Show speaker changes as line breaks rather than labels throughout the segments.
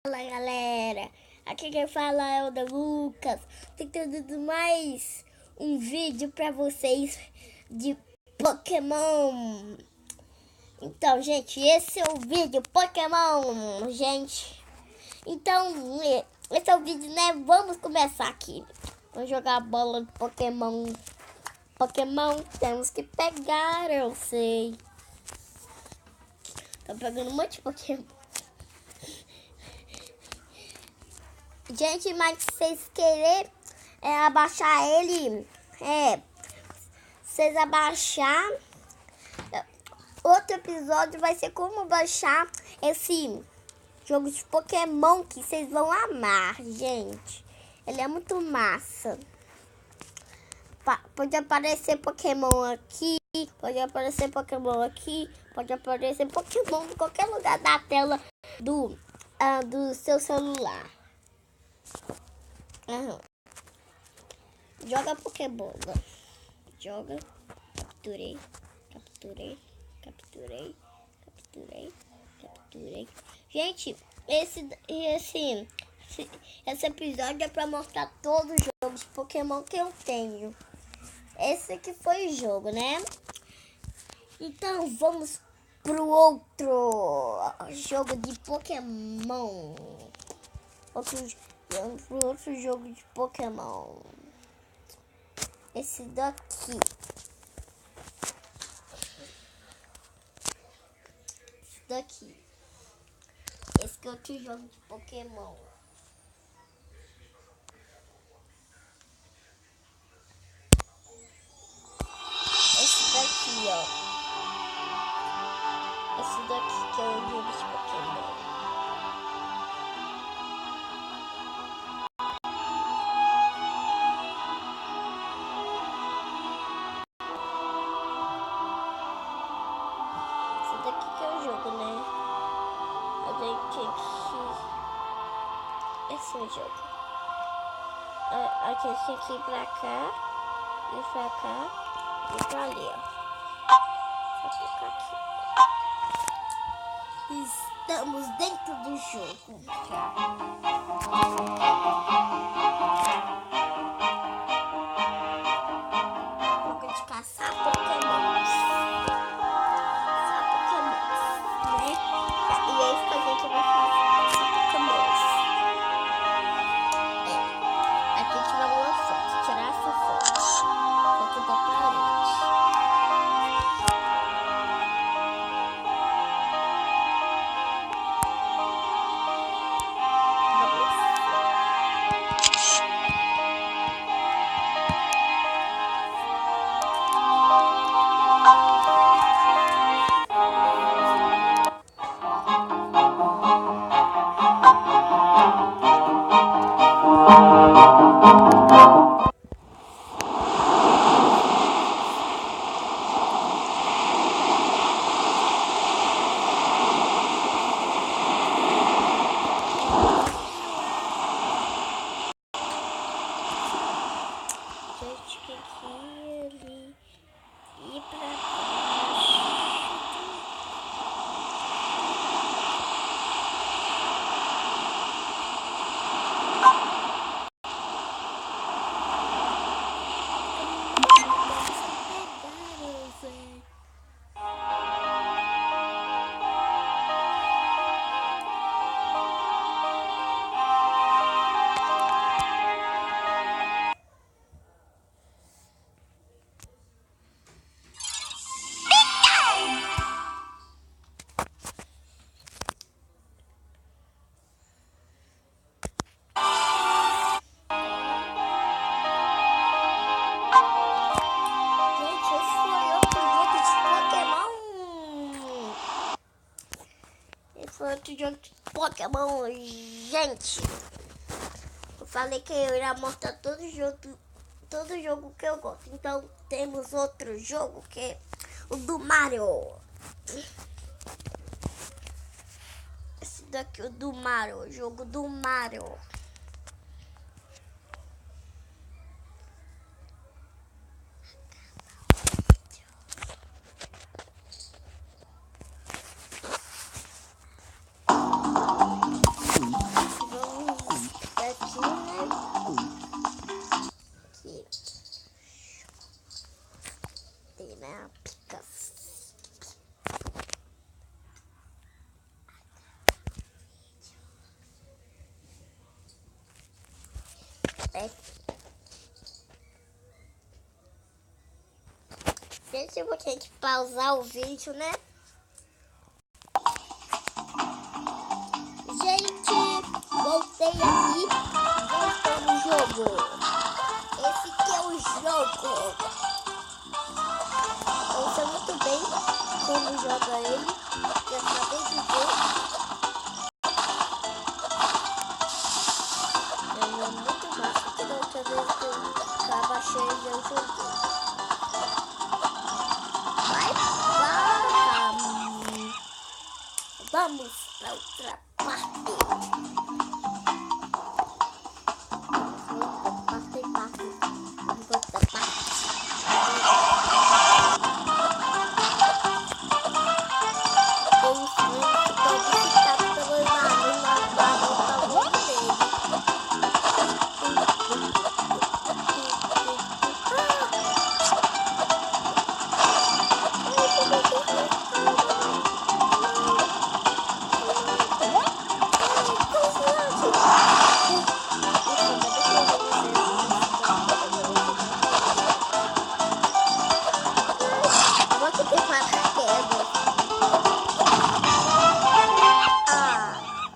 Fala galera, aqui quem fala é o da Lucas, tentando mais um vídeo pra vocês de Pokémon. Então gente, esse é o vídeo Pokémon, gente. Então, esse é o vídeo, né? Vamos começar aqui. Vamos jogar a bola de Pokémon. Pokémon temos que pegar, eu sei. Tô pegando um monte de Pokémon. Gente, mas se vocês querem abaixar ele, vocês abaixar, outro episódio vai ser como baixar esse jogo de Pokémon que vocês vão amar, gente. Ele é muito massa. Pode aparecer Pokémon aqui, pode aparecer Pokémon aqui, pode aparecer Pokémon em qualquer lugar da tela do seu celular. Joga Pokébola. Joga. Capturei. Gente, esse episódio é pra mostrar todos os jogos de Pokémon que eu tenho. Esse aqui foi o jogo, né? Então vamos pro outro jogo de Pokémon. Vamos pro outro jogo de Pokémon. Esse daqui. Esse que é outro jogo de Pokémon. Esse daqui, ó. Esse daqui que é o jogo de Pokémon. Esse daqui que é o jogo, né? A gente tem que... Esse é o jogo. A gente tem que ir pra cá, ir pra cá e pra ali, ó. Vou clicar aqui. Estamos dentro do jogo. Jogo de caçar Pokémons. Caçar Pokémons, né? E é isso que a gente vai fazer. Caçar Pokémons. Aqui a gente vai uma foto. Tirar essa foto. Foto da parede. Gente, tem que ir ali e pra baixo. Outro jogo de Pokémon, gente. Eu falei que eu iria mostrar todo jogo que eu gosto. Então temos outro jogo que é o do Mario. Esse daqui é o do Mario, o jogo do Mario. É. Gente, eu vou ter que pausar o vídeo, né? Gente, voltei aqui. Já estou no jogo. Esse que é o jogo. Eu sei muito bem como joga ele. Já acabei de ver. Ele é muito massa. Que da outra vez que eu estava cheio, eu joguei. Vamos para outra parte. Vamos para outra parte. Os filhos estão visitados pelo irmão para o nome dele.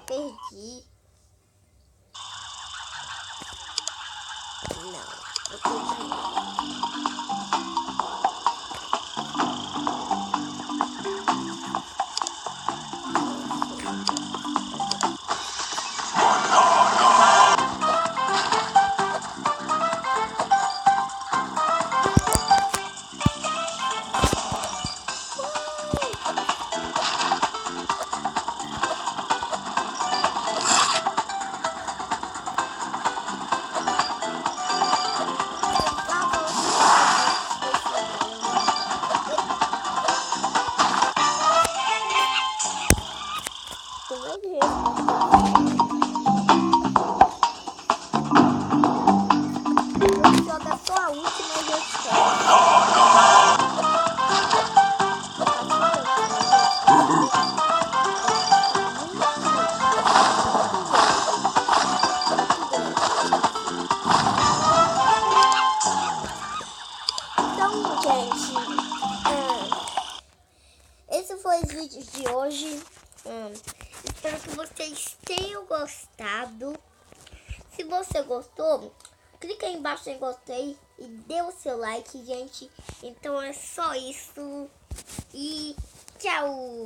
Perdi. Não, eu perdi. Joga só a última gestão. Então, gente, esse foi os vídeos de hoje. Espero que vocês tenham gostado. Se você gostou, clica aí embaixo em gostei e dê o seu like, gente. Então é só isso. E tchau!